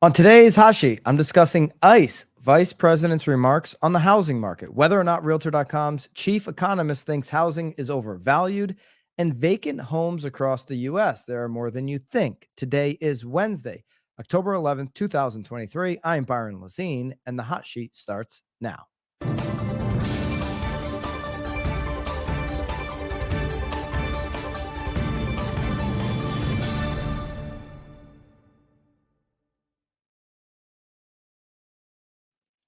On today's Hashi, I'm discussing ICE, Vice President's remarks on the housing market, whether or not Realtor.com's chief economist thinks housing is overvalued, and vacant homes across the U.S. There are more than you think. Today is Wednesday, October 11th, 2023. I'm Byron Lazine, and the hot sheet starts now.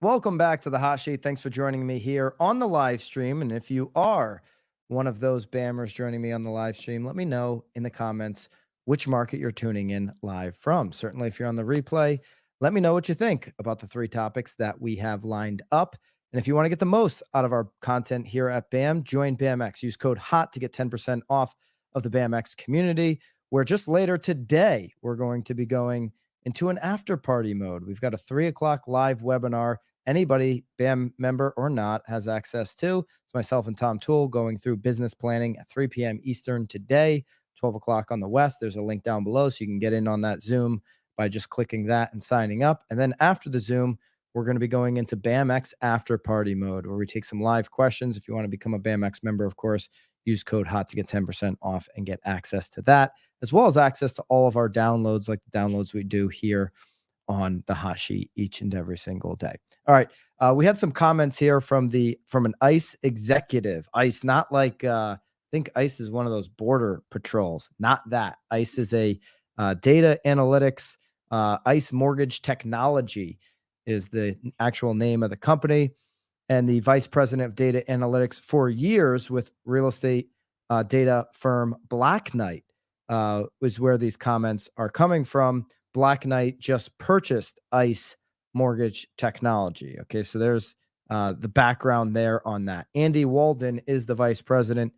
Welcome back to the hot sheet. Thanks for joining me here on the live stream. And if you are one of those bammers joining me on the live stream, let me know in the comments which market you're tuning in live from. Certainly, if you're on the replay, let me know what you think about the three topics that we have lined up. And if you want to get the most out of our content here at BAM, join BAMX. Use code HOT to get 10% off of the BAMX community, where just later today, we're going to be going into an after party mode. We've got a 3:00 live webinar. Anybody, BAM member or not, has access to. It's myself and Tom Toole going through business planning at 3 p.m. Eastern today, 12 o'clock on the West. There's a link down below so you can get in on that Zoom by just clicking that and signing up. And then after the Zoom, we're going to be going into BAMX after party mode, where we take some live questions. If you want to become a BAMX member, of course, use code HOT to get 10% off and get access to that, as well as access to all of our downloads, like the downloads we do here on the hot sheet each and every single day. All right. We had some comments here from an ICE executive. ICE, not like, I think ICE is one of those border patrols, not that. ICE is a data analytics, ICE Mortgage Technology is the actual name of the company. And the vice president of data analytics for years with real estate data firm Black Knight is where these comments are coming from. Black Knight just purchased ICE Mortgage Technology. Okay, so there's the background there on that. Andy Walden is the vice president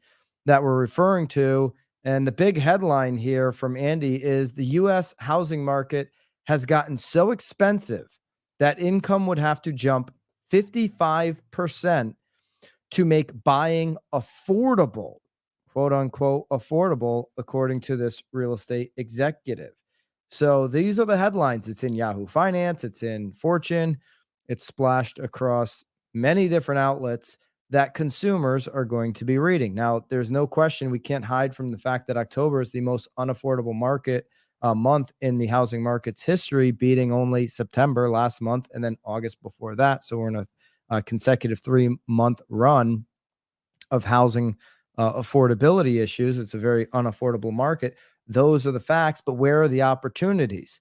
that we're referring to. And the big headline here from Andy is the U.S. housing market has gotten so expensive that income would have to jump 55% to make buying affordable, quote unquote, affordable, according to this real estate executive. So these are the headlines. It's in Yahoo Finance. It's in Fortune. It's splashed across many different outlets that consumers are going to be reading. Now, there's no question, we can't hide from the fact that October is the most unaffordable month in the housing market's history, beating only September last month and then August before that. So we're in a consecutive 3-month run of housing affordability issues. It's a very unaffordable market. Those are the facts, but where are the opportunities?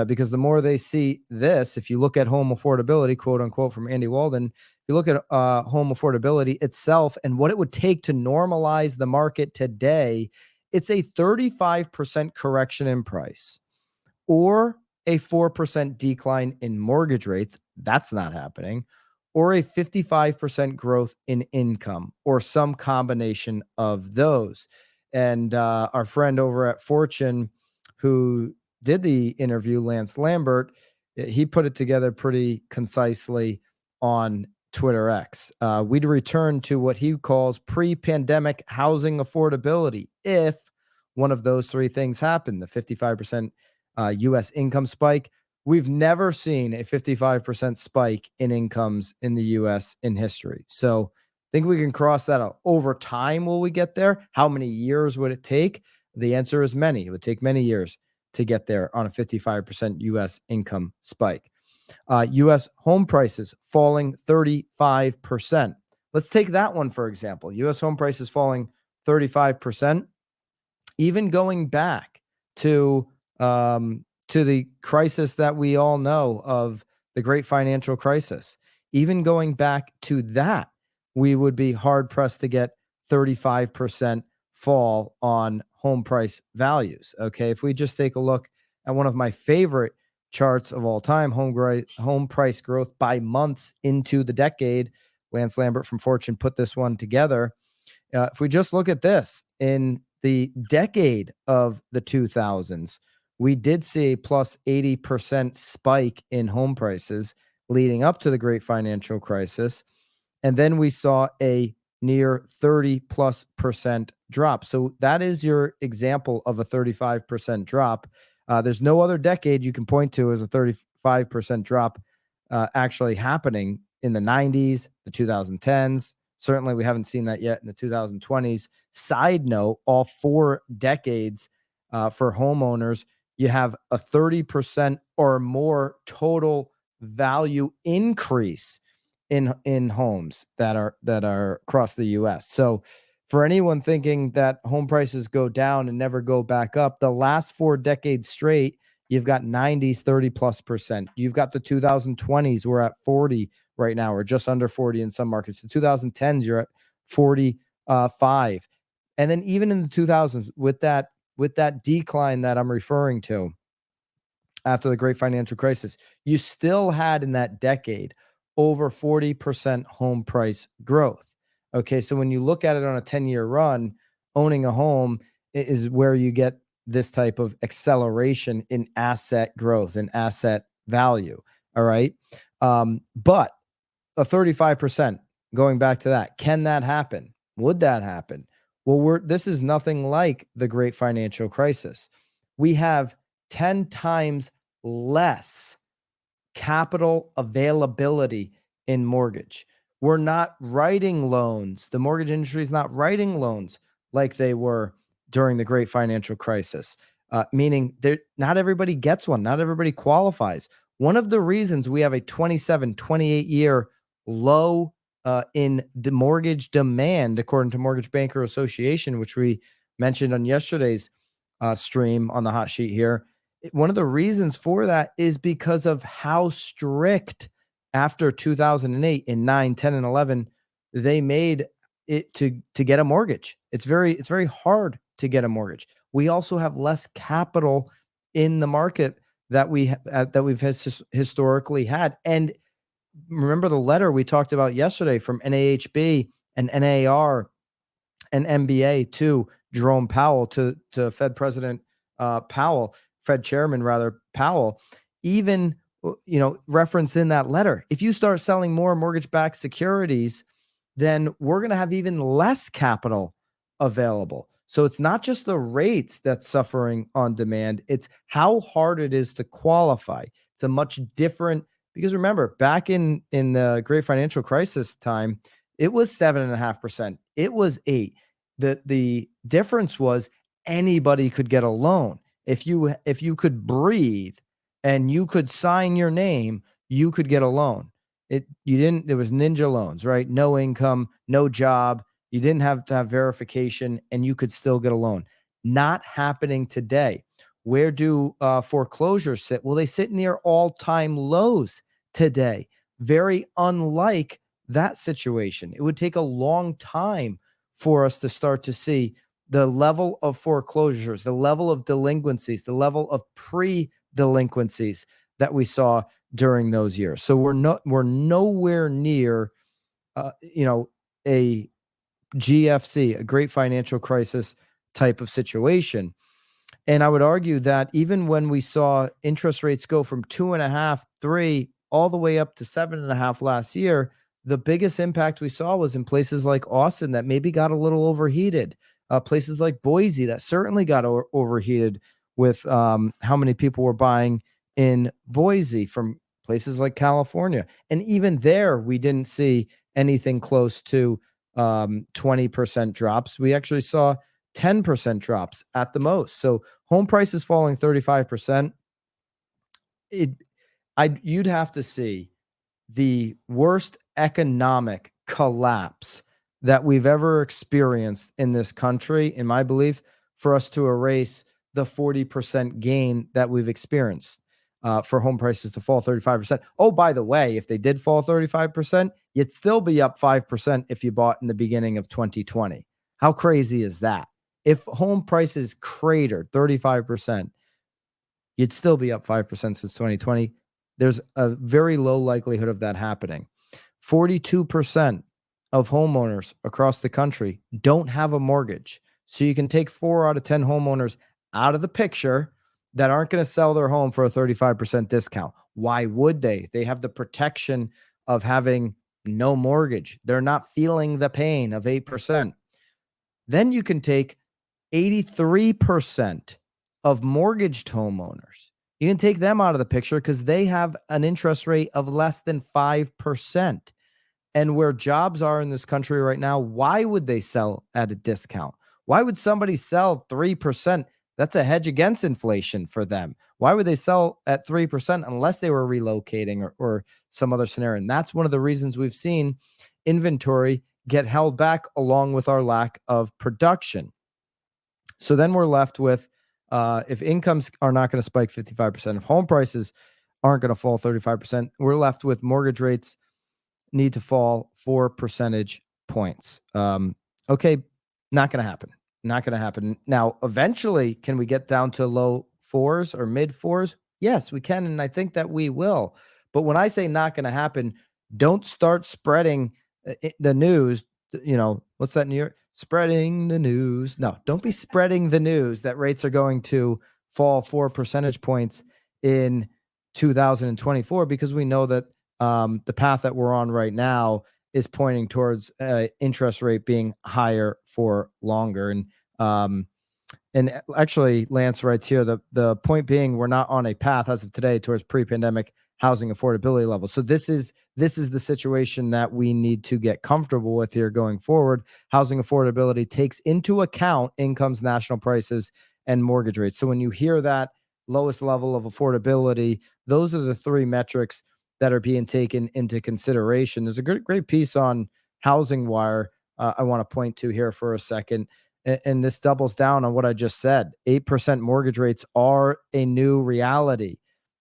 Because the more they see this, if you look at home affordability, quote unquote, from Andy Walden, if you look at home affordability itself and what it would take to normalize the market today, it's a 35% correction in price or a 4% decline in mortgage rates. That's not happening. Or a 55% growth in income, or some combination of those. And our friend over at Fortune, who did the interview, Lance Lambert, he put it together pretty concisely on Twitter X. We'd return to what he calls pre-pandemic housing affordability if one of those three things happened: the 55% U.S. income spike. We've never seen a 55% spike in incomes in the U.S. in history. So I think we can cross that out. Over time, will we get there? How many years would it take? The answer is many. It would take many years to get there on a 55% U.S. income spike. U.S. home prices falling 35%. Let's take that one, for example. U.S. home prices falling 35%. Even going back to the crisis that we all know of, the great financial crisis, even going back to that, we would be hard pressed to get 35% fall on home price values. Okay. If we just take a look at one of my favorite charts of all time, home price growth by months into the decade, Lance Lambert from Fortune put this one together. If we just look at this in the decade of the 2000s, we did see a plus 80% spike in home prices leading up to the great financial crisis. And then we saw a near 30+% drop. So that is your example of a 35% drop. There's no other decade you can point to as a 35% drop actually happening in the 90s, the 2010s. Certainly, we haven't seen that yet in the 2020s. Side note, all 4 decades for homeowners, you have a 30% or more total value increase in homes that are across the US. So for anyone thinking that home prices go down and never go back up, the last 4 decades straight, you've got 90s, 30+%. You've got the 2020s, we're at 40 right now, or just under 40 in some markets. The 2010s, you're at 45. And then even in the 2000s, with that decline that I'm referring to after the great financial crisis, you still had in that decade over 40% home price growth. Okay, so when you look at it on a 10-year run, owning a home is where you get this type of acceleration in asset growth and asset value. All right. But a 35%, going back to that, can that happen? Would that happen? Well, this is nothing like the great financial crisis. We have 10 times less capital availability in mortgage. We're not writing loans. The mortgage industry is not writing loans like they were during the great financial crisis, meaning not everybody gets one. Not everybody qualifies. One of the reasons we have a 27, 28-year low in mortgage demand, according to Mortgage Banker Association, which we mentioned on yesterday's stream on the hot sheet here. One of the reasons for that is because of how strict after 2008 in 9, 10, and 11, they made it to get a mortgage. It's very hard to get a mortgage. We also have less capital in the market that we've historically had. And remember the letter we talked about yesterday from NAHB and NAR and MBA to Jerome Powell, to Fed President Powell, Fed Chairman rather Powell, even reference in that letter. If you start selling more mortgage-backed securities, then we're going to have even less capital available. So it's not just the rates that's suffering on demand, it's how hard it is to qualify. It's a much different, because remember, back in the great financial crisis time, it was 7.5%. It was 8. The difference was anybody could get a loan. If you could breathe and you could sign your name, you could get a loan. There was ninja loans, right? No income, no job. You didn't have to have verification and you could still get a loan. Not happening today. Where do foreclosures sit? Well, they sit near all-time lows today. Very unlike that situation. It would take a long time for us to start to see the level of foreclosures, the level of delinquencies, the level of pre-delinquencies that we saw during those years. So we're nowhere near, a GFC, a great financial crisis type of situation. And I would argue that even when we saw interest rates go from 2.5, 3, all the way up to 7.5 last year, the biggest impact we saw was in places like Austin that maybe got a little overheated. Places like Boise that certainly got overheated with how many people were buying in Boise from places like California. And even there, we didn't see anything close to 20% drops. We actually saw 10% drops at the most. So home prices falling 35%. You'd have to see the worst economic collapse that we've ever experienced in this country, in my belief, for us to erase the 40% gain that we've experienced for home prices to fall 35%. Oh, by the way, if they did fall 35%, you'd still be up 5% if you bought in the beginning of 2020. How crazy is that? If home prices cratered 35%, you'd still be up 5% since 2020. There's a very low likelihood of that happening. 42% of homeowners across the country don't have a mortgage. So you can take 4 out of 10 homeowners out of the picture that aren't going to sell their home for a 35% discount. Why would they? They have the protection of having no mortgage. They're not feeling the pain of 8%. Then you can take 83% of mortgaged homeowners. You can take them out of the picture because they have an interest rate of less than 5%. And where jobs are in this country right now, why would they sell at a discount? Why would somebody sell 3%? That's a hedge against inflation for them. Why would they sell at 3% unless they were relocating or some other scenario? And that's one of the reasons we've seen inventory get held back along with our lack of production. So then we're left with if incomes are not going to spike 55%, if home prices aren't going to fall 35%, we're left with mortgage rates need to fall 4 percentage points. Okay, not going to happen. Not going to happen. Now, eventually, can we get down to low fours or mid fours? Yes, we can. And I think that we will. But when I say not going to happen, don't start spreading the news. What's that New York? Spreading the news. No, don't be spreading the news that rates are going to fall 4 percentage points in 2024, because we know that the path that we're on right now is pointing towards interest rate being higher for longer. And actually, Lance writes here, the point being, we're not on a path as of today towards pre-pandemic housing affordability levels. So this is the situation that we need to get comfortable with here going forward. Housing affordability takes into account incomes, national prices, and mortgage rates. So when you hear that lowest level of affordability, those are the three metrics that are being taken into consideration. There's a great piece on Housing Wire I want to point to here for a second. And this doubles down on what I just said. 8% mortgage rates are a new reality.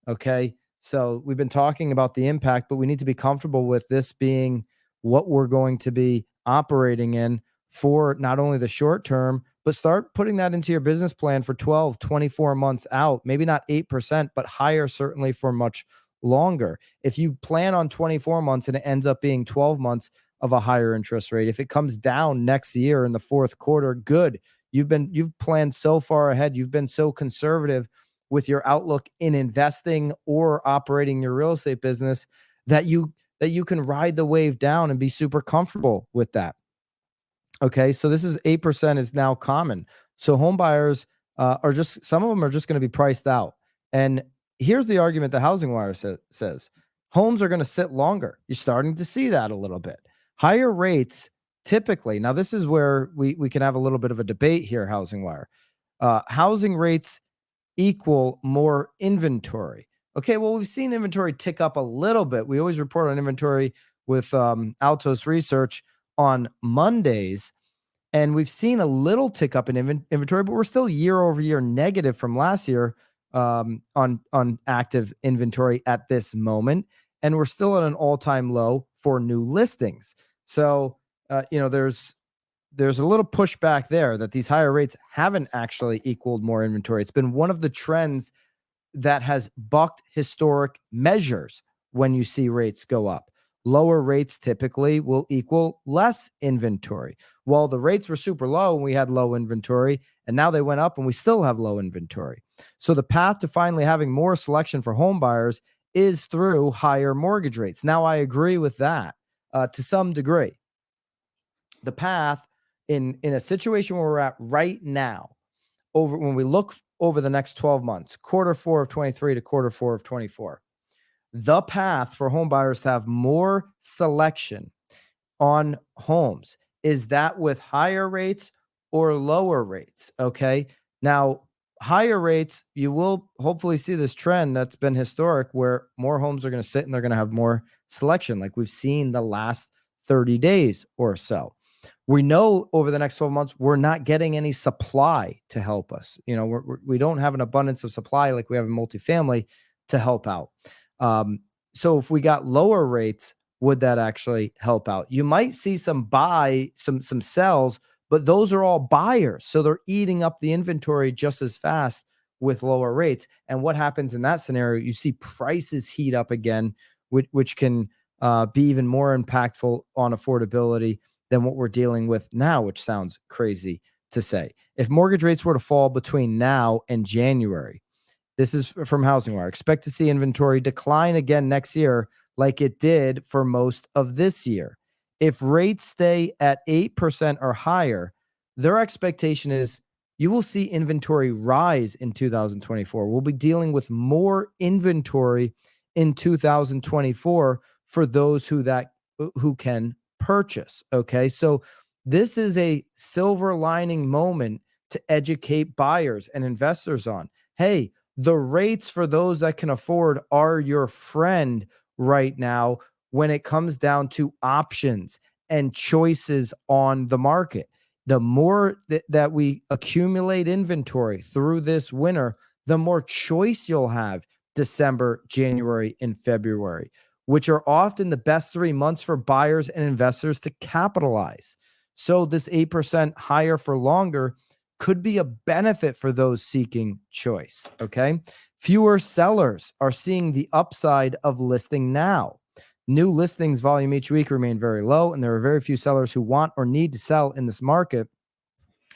Okay. So we've been talking about the impact, but we need to be comfortable with this being what we're going to be operating in for not only the short term, but start putting that into your business plan for 12, 24 months out. Maybe not 8%, but higher, certainly for much longer. If you plan on 24 months and it ends up being 12 months of a higher interest rate, if it comes down next year in the fourth quarter, good. You've planned so far ahead. You've been so conservative with your outlook in investing or operating your real estate business that you can ride the wave down and be super comfortable with that. Okay, so this is 8% is now common. So home buyers some of them are just going to be priced out. And here's the argument the Housing Wire says homes are going to sit longer. You're starting to see that a little bit. Higher rates typically, now this is where we can have a little bit of a debate here, Housing Wire. Housing rates equal more inventory. Okay, well, we've seen inventory tick up a little bit. We always report on inventory with Altos Research on Mondays, and we've seen a little tick up in inventory, but we're still year over year negative from last year on active inventory at this moment, and we're still at an all-time low for new listings. So there's a little pushback there that these higher rates haven't actually equaled more inventory. It's been one of the trends that has bucked historic measures when you see rates go up. Lower rates typically will equal less inventory. Well, the rates were super low and we had low inventory, and now they went up and we still have low inventory. So the path to finally having more selection for home buyers is through higher mortgage rates. Now, I agree with that to some degree. The path in a situation where we're at right now, when we look over the next 12 months, quarter four of 23 to quarter four of 24, the path for home buyers to have more selection on homes is that with higher rates or lower rates. Okay. Now, higher rates, you will hopefully see this trend that's been historic where more homes are going to sit and they're going to have more selection, like we've seen the last 30 days or so. We know over the next 12 months, we're not getting any supply to help us. We don't have an abundance of supply like we have in multifamily to help out. So if we got lower rates, would that actually help out? You might see some sells, but those are all buyers. So they're eating up the inventory just as fast with lower rates. And what happens in that scenario? You see prices heat up again, which can be even more impactful on affordability than what we're dealing with now, which sounds crazy to say. If mortgage rates were to fall between now and January, this is from Housing Wire, expect to see inventory decline again next year like it did for most of this year. If rates stay at 8% or higher, their expectation is you will see inventory rise in 2024. We'll be dealing with more inventory in 2024 for those who can purchase. Okay. So this is a silver lining moment to educate buyers and investors on, hey, the rates for those that can afford are your friend right now when it comes down to options and choices on the market. The more that we accumulate inventory through this winter, the more choice you'll have December, January, and February, which are often the best 3 months for buyers and investors to capitalize. So this 8% higher for longer could be a benefit for those seeking choice. Okay. Fewer sellers are seeing the upside of listing now. New listings volume each week remain very low, and there are very few sellers who want or need to sell in this market,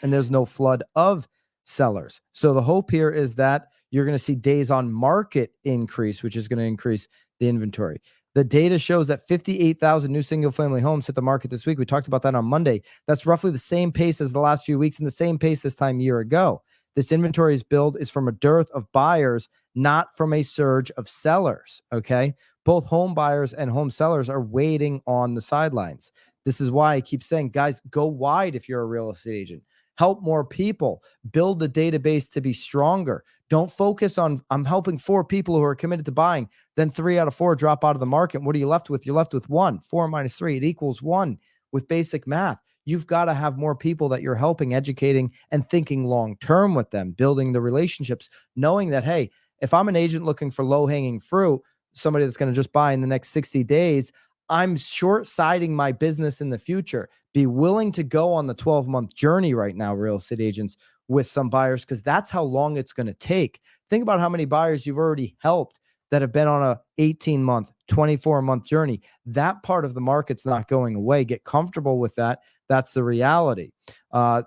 and there's no flood of sellers. So the hope here is that you're going to see days on market increase, which is going to increase the inventory. The data shows that 58,000 new single-family homes hit the market this week. We talked about that on Monday. That's roughly the same pace as the last few weeks and the same pace this time year ago. This inventory's build is from a dearth of buyers, not from a surge of sellers, okay? Both home buyers and home sellers are waiting on the sidelines. This is why I keep saying, guys, go wide if you're a real estate agent. Help more people. Build the database to be stronger. Don't focus on, I'm helping 4 people who are committed to buying. Then 3 out of 4 drop out of the market. What are you left with? You're left with 1. 4 minus 3, it equals 1 with basic math. You've got to have more people that you're helping, educating, and thinking long-term with them, building the relationships, knowing that, hey, if I'm an agent looking for low-hanging fruit, somebody that's going to just buy in the next 60 days, I'm short-siding my business in the future. Be willing to go on the 12-month journey right now, real estate agents, with some buyers, because that's how long it's going to take. Think about how many buyers you've already helped that have been on a 18-month, 24-month journey. That part of the market's not going away. Get comfortable with that. That's the reality.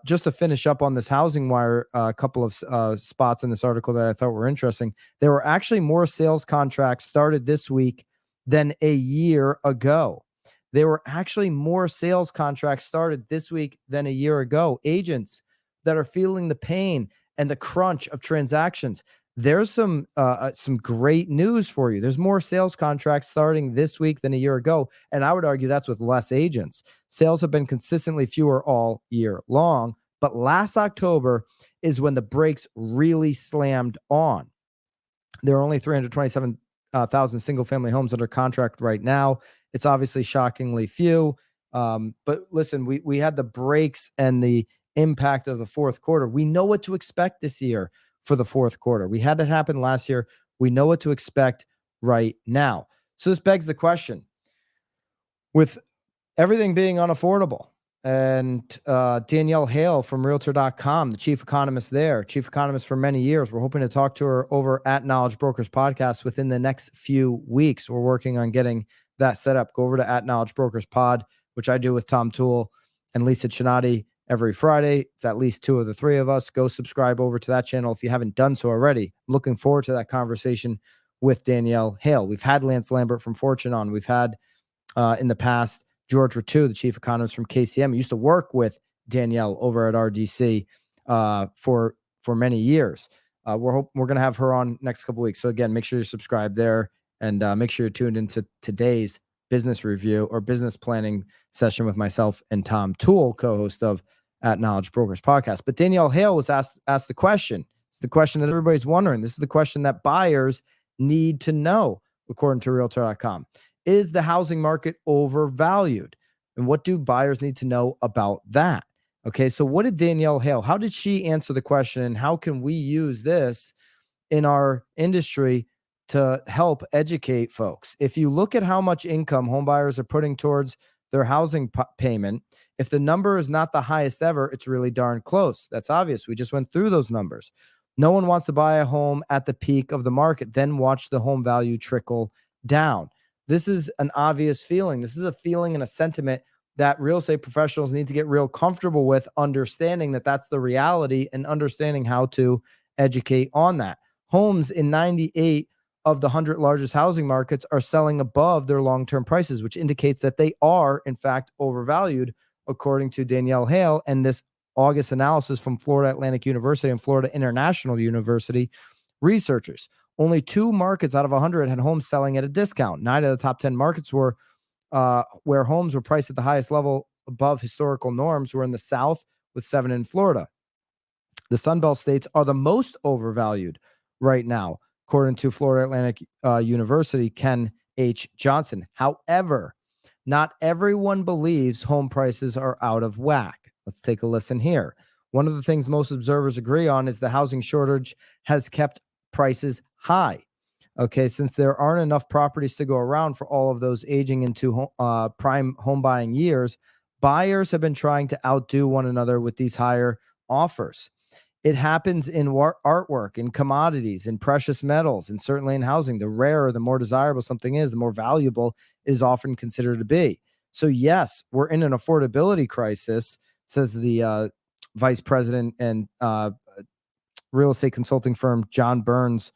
Just to finish up on this Housing Wire, a couple of spots in this article that I thought were interesting. There were actually more sales contracts started this week than a year ago. There were actually more sales contracts started this week than a year ago. Agents that are feeling the pain and the crunch of transactions, there's some great news for you. There's more sales contracts starting this week than a year ago, and I would argue that's with less agents. Sales have been consistently fewer all year long, but last October is when the brakes really slammed on. There are only 327,000 single-family homes under contract right now. It's obviously shockingly few, but listen, we had the brakes and the impact of the fourth quarter. We know what to expect this year for the fourth quarter. We had it happen last year. We know what to expect right now. So this begs the question, with everything being unaffordable, and Danielle Hale from Realtor.com, the chief economist there, chief economist for many years. We're hoping to talk to her over at Knowledge Brokers Podcast within the next few weeks. We're working on getting that set up. Go over to at Knowledge Brokers Pod, which I do with Tom Toole and Lisa Chinati every Friday. It's at least 2 of the 3 of us. Go subscribe over to that channel if you haven't done so already. I'm looking forward to that conversation with Danielle Hale. We've had Lance Lambert from Fortune on. We've had in the past George Ratu, the chief economist from KCM. He used to work with Danielle over at RDC for many years. We're going to have her on next couple of weeks. So again, make sure you're subscribed there, and make sure you're tuned into today's business review or business planning session with myself and Tom Toole, co-host of at Knowledge Brokers Podcast. But Danielle Hale was asked the question. It's the question that everybody's wondering. This is the question that buyers need to know, according to Realtor.com. Is the housing market overvalued? And what do buyers need to know about that? Okay, so what did Danielle Hale, how did she answer the question, and how can we use this in our industry to help educate folks? If you look at how much income home buyers are putting towards their housing payment, if the number is not the highest ever, it's really darn close. That's obvious. We just went through those numbers. No one wants to buy a home at the peak of the market, then watch the home value trickle down. This is an obvious feeling. This is a feeling and a sentiment that real estate professionals need to get real comfortable with, understanding that that's the reality and understanding how to educate on that. Homes in 98 of the 100 largest housing markets are selling above their long-term prices, which indicates that they are, in fact, overvalued, according to Danielle Hale. And this August analysis from Florida Atlantic University and Florida International University researchers. Only 2 markets out of 100 had homes selling at a discount. 9 of the top 10 markets were where homes were priced at the highest level above historical norms were in the South, with 7 in Florida. The Sunbelt states are the most overvalued right now, according to Florida Atlantic University, Ken H. Johnson. However, not everyone believes home prices are out of whack. Let's take a listen here. One of the things most observers agree on is the housing shortage has kept prices high. Okay, since there aren't enough properties to go around for all of those aging into prime home buying years, buyers have been trying to outdo one another with these higher offers. It happens in artwork, in commodities, in precious metals, and certainly in housing. The rarer, the more desirable something is, the more valuable it is often considered to be. So, yes, we're in an affordability crisis, says the vice president and real estate consulting firm John Burns,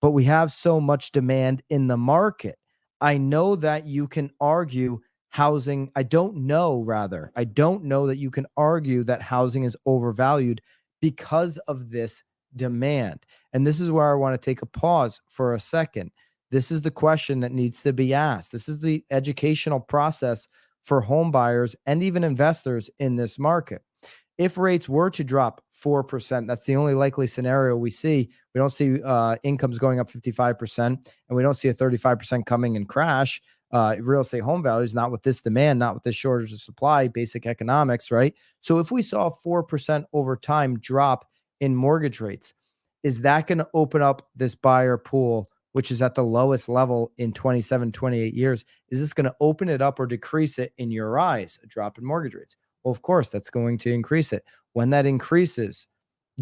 but we have so much demand in the market. I know that you can argue housing. I don't know that you can argue that housing is overvalued because of this demand. And this is where I want to take a pause for a second. This is the question that needs to be asked. This is the educational process for home buyers and even investors in this market. If rates were to drop 4%, that's the only likely scenario we see. We don't see incomes going up 55%, and we don't see a 35% coming and crash. Real estate home values, not with this demand, not with this shortage of supply, basic economics, right? So if we saw a 4% over time drop in mortgage rates, is that going to open up this buyer pool, which is at the lowest level in 27, 28 years? Is this going to open it up or decrease it in your eyes, a drop in mortgage rates? Well, of course, that's going to increase it. When that increases,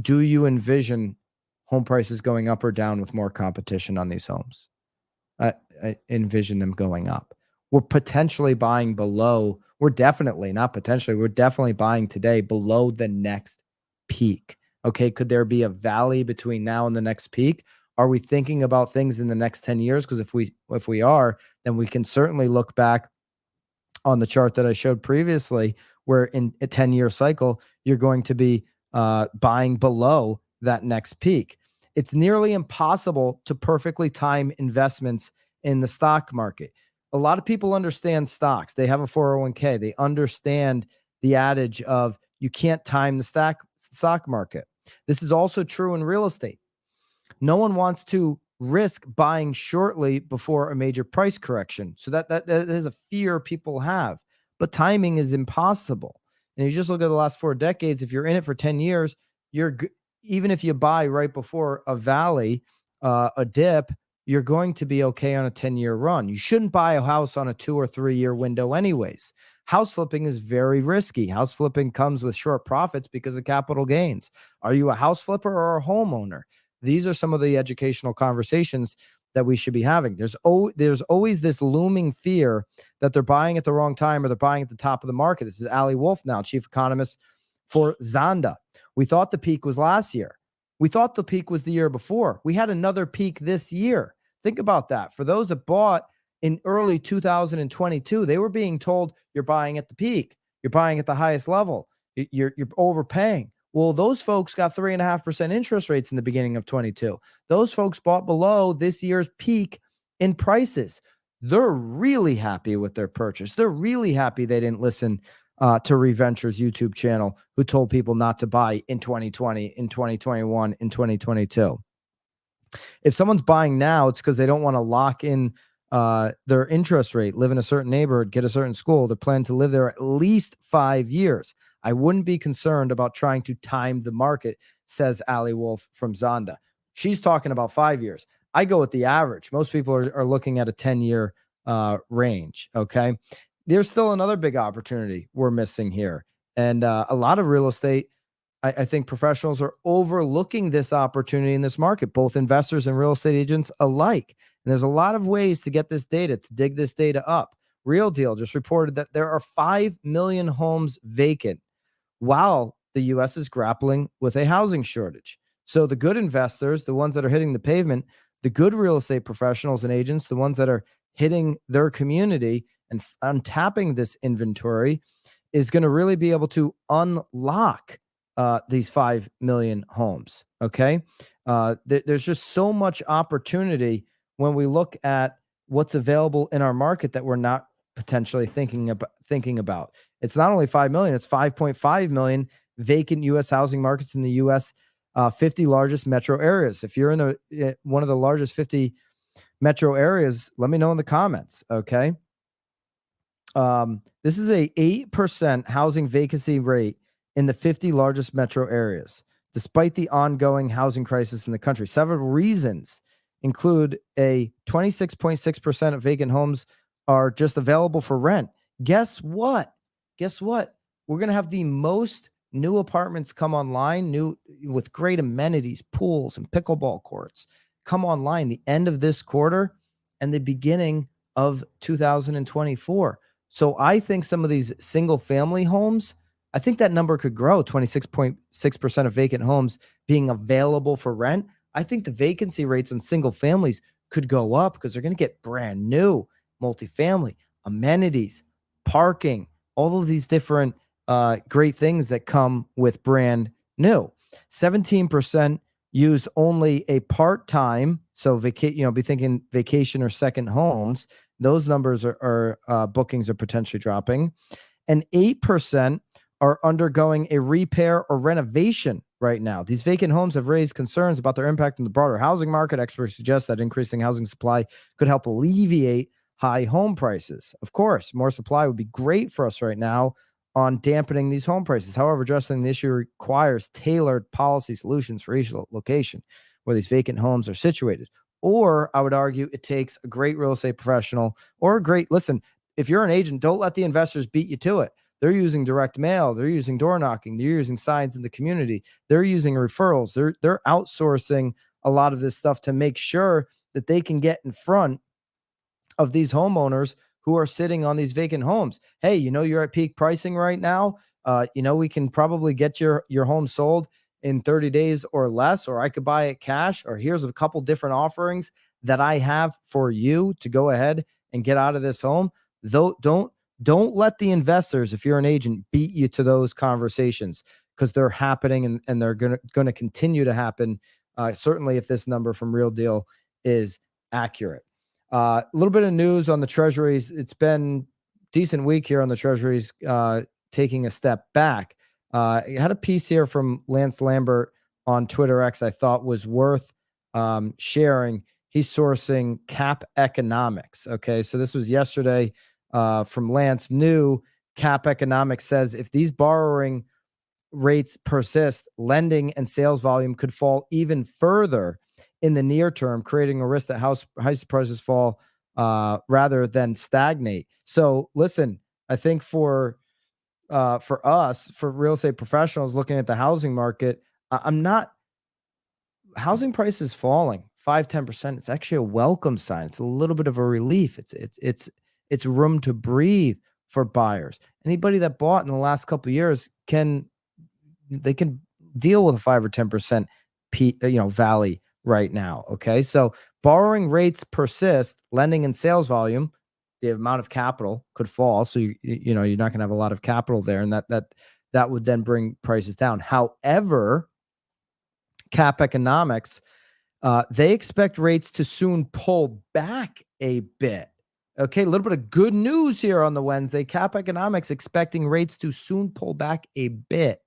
do you envision home prices going up or down with more competition on these homes? I envision them going up. We're potentially buying below. We're definitely not potentially. We're definitely buying today below the next peak. Okay. Could there be a valley between now and the next peak? Are we thinking about things in the next 10 years? Because if we are, then we can certainly look back on the chart that I showed previously, where in a 10-year cycle, you're going to be buying below that next peak. It's nearly impossible to perfectly time investments in the stock market. A lot of people understand stocks. They have a 401k. They understand the adage of you can't time the stock market. This is also true in real estate. No one wants to risk buying shortly before a major price correction. So that is a fear people have. But timing is impossible. And you just look at the last 4 decades, if you're in it for 10 years, even if you buy right before a valley, a dip, you're going to be okay on a 10-year run. You shouldn't buy a house on a 2 or 3 year window anyways. House flipping is very risky. House flipping comes with short profits because of capital gains. Are you a house flipper or a homeowner? These are some of the educational conversations that we should be having. There's always this looming fear that they're buying at the wrong time or they're buying at the top of the market. This is Ali Wolf now, chief economist for Zonda. We thought the peak was last year. We thought the peak was the year before. We had another peak this year. Think about that. For those that bought in early 2022, they were being told you're buying at the peak. You're buying at the highest level. You're overpaying. Well, those folks got 3.5% interest rates in the beginning of 22. Those folks bought below this year's peak in prices. They're really happy with their purchase. They're really happy they didn't listen to ReVenture's YouTube channel, who told people not to buy in 2020, in 2021, in 2022. If someone's buying now, it's because they don't want to lock in their interest rate, live in a certain neighborhood, get a certain school. They're planning to live there at least 5 years. I wouldn't be concerned about trying to time the market, says Ali Wolf from Zonda. She's talking about 5 years. I go with the average. Most people are looking at a 10-year range, okay? There's still another big opportunity we're missing here. And a lot of real estate, I think professionals are overlooking this opportunity in this market, both investors and real estate agents alike. And there's a lot of ways to get this data, to dig this data up. Real Deal just reported that there are 5 million homes vacant while the U.S. is grappling with a housing shortage. So the good investors, the ones that are hitting the pavement, the good real estate professionals and agents, the ones that are hitting their community and untapping this inventory, is going to really be able to unlock these 5 million homes. Okay. There's just so much opportunity when we look at what's available in our market that we're not potentially thinking about. It's not only 5 million, it's 5.5 million vacant U.S. housing markets in the U.S. 50 largest metro areas. If you're in one of the largest 50 metro areas, let me know in the comments. Okay. This is a 8% housing vacancy rate in the 50 largest metro areas, despite the ongoing housing crisis in the country. Several reasons include a 26.6% of vacant homes are just available for rent. Guess what? Guess what? We're going to have the most new apartments come online, new with great amenities, pools, and pickleball courts come online the end of this quarter and the beginning of 2024. So I think some of these single family homes, I think that number could grow, 26.6% of vacant homes being available for rent. I think the vacancy rates on single families could go up because they're going to get brand new multifamily, amenities, parking, all of these different great things that come with brand new. 17% used only a part-time, so be thinking vacation or second homes. Those numbers are bookings are potentially dropping, and 8% are undergoing a repair or renovation right now. These vacant homes have raised concerns about their impact on the broader housing market. Experts suggest that increasing housing supply could help alleviate high home prices. Of course, more supply would be great for us right now on dampening these home prices. However, addressing the issue requires tailored policy solutions for each location where these vacant homes are situated. Or I would argue it takes a great real estate professional or listen, if you're an agent, don't let the investors beat you to it. They're using direct mail. They're using door knocking. They're using signs in the community. They're using referrals. They're outsourcing a lot of this stuff to make sure that they can get in front of these homeowners who are sitting on these vacant homes. Hey, you're at peak pricing right now. We can probably get your home sold in 30 days or less, or I could buy it cash, or here's a couple different offerings that I have for you to go ahead and get out of this home. Don't let the investors, if you're an agent, beat you to those conversations, because they're happening and they're going to continue to happen. Certainly if this number from Real Deal is accurate. A little bit of news on the treasuries. It's been decent week here on the treasuries, taking a step back. I had a piece here from Lance Lambert on Twitter X I thought was worth sharing. He's sourcing Cap Economics. Okay, so this was yesterday from Lance. New Cap Economics says if these borrowing rates persist, lending and sales volume could fall even further in the near term, creating a risk that house prices fall rather than stagnate. So listen, I think for us, for real estate professionals looking at the housing market, housing prices falling 5-10%. It's actually a welcome sign. It's a little bit of a relief. It's room to breathe for buyers. Anybody that bought in the last couple of years can deal with a 5 or 10% valley right now. Okay. So borrowing rates persist, lending and sales volume, the amount of capital could fall. So you're not going to have a lot of capital there. And that would then bring prices down. However, Cap Economics, they expect rates to soon pull back a bit. Okay. A little bit of good news here on the Wednesday. Cap Economics expecting rates to soon pull back a bit,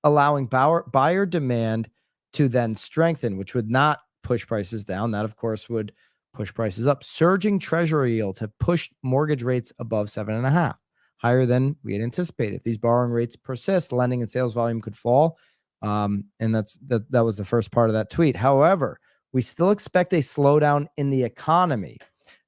allowing buyer demand to then strengthen, which would not push prices down. That, of course, would push prices up. Surging treasury yields have pushed mortgage rates above 7.5, higher than we had anticipated. If these borrowing rates persist, lending and sales volume could fall. And that was the first part of that tweet. However, we still expect a slowdown in the economy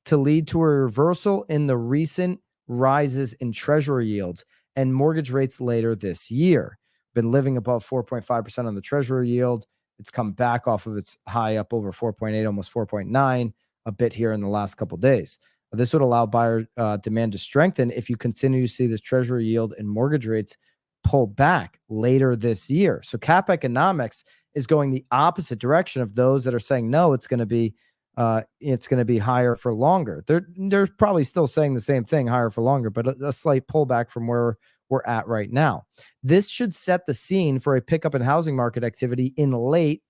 to lead to a reversal in the recent rises in treasury yields and mortgage rates later this year. Been living above 4.5% on the treasury yield. It's come back off of its high up over 4.8, almost 4.9, a bit here in the last couple of days. This would allow buyer demand to strengthen if you continue to see this treasury yield and mortgage rates pull back later this year. So Cap Economics is going the opposite direction of those that are saying, no, it's going to be it's going to be higher for longer. They're probably still saying the same thing, higher for longer, but a slight pullback from where we're at right now. This should set the scene for a pickup in housing market activity in late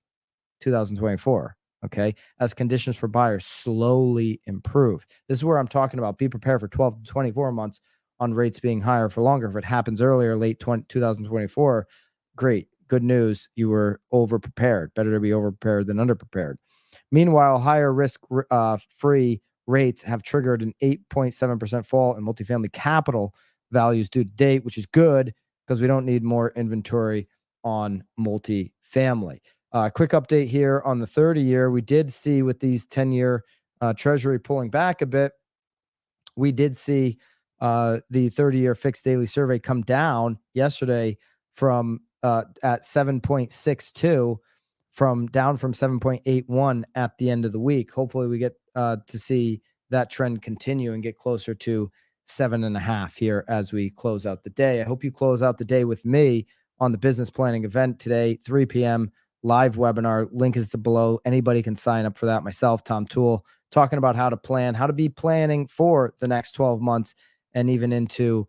2024. Okay. As conditions for buyers slowly improve. This is where I'm talking about. Be prepared for 12 to 24 months on rates being higher for longer. If it happens earlier, late 2024, great. Good news. You were over prepared. Better to be over prepared than under prepared. Meanwhile, higher risk free rates have triggered an 8.7% fall in multifamily capital values due to date, which is good because we don't need more inventory on multifamily. Quick update here on the 30-year. We did see with these 10-year Treasury pulling back a bit, we did see the 30-year fixed daily survey come down yesterday from at 7.62 down from 7.81 at the end of the week. Hopefully we get to see that trend continue and get closer to 7.5 here as we close out the day. I hope you close out the day with me on the business planning event today, 3 p.m. live webinar. Link is below. Anybody can sign up for that. Myself, Tom Toole, talking about how to plan, how to be planning for the next 12 months and even into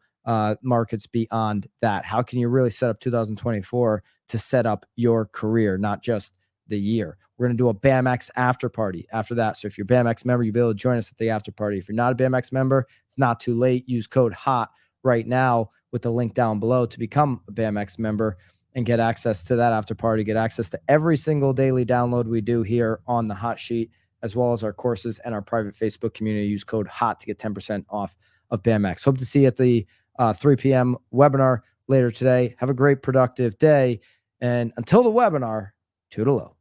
markets beyond that. How can you really set up 2024 to set up your career, not just the year? We're going to do a BAMX after party after that. So if you're a BAMX member, you'll be able to join us at the after party. If you're not a BAMX member, it's not too late. Use code HOT right now with the link down below to become a BAMX member and get access to that after party, get access to every single daily download we do here on the Hot Sheet, as well as our courses and our private Facebook community. Use code HOT to get 10% off of BAMX. Hope to see you at the 3 p.m. webinar later today. Have a great, productive day. And until the webinar, toodaloo.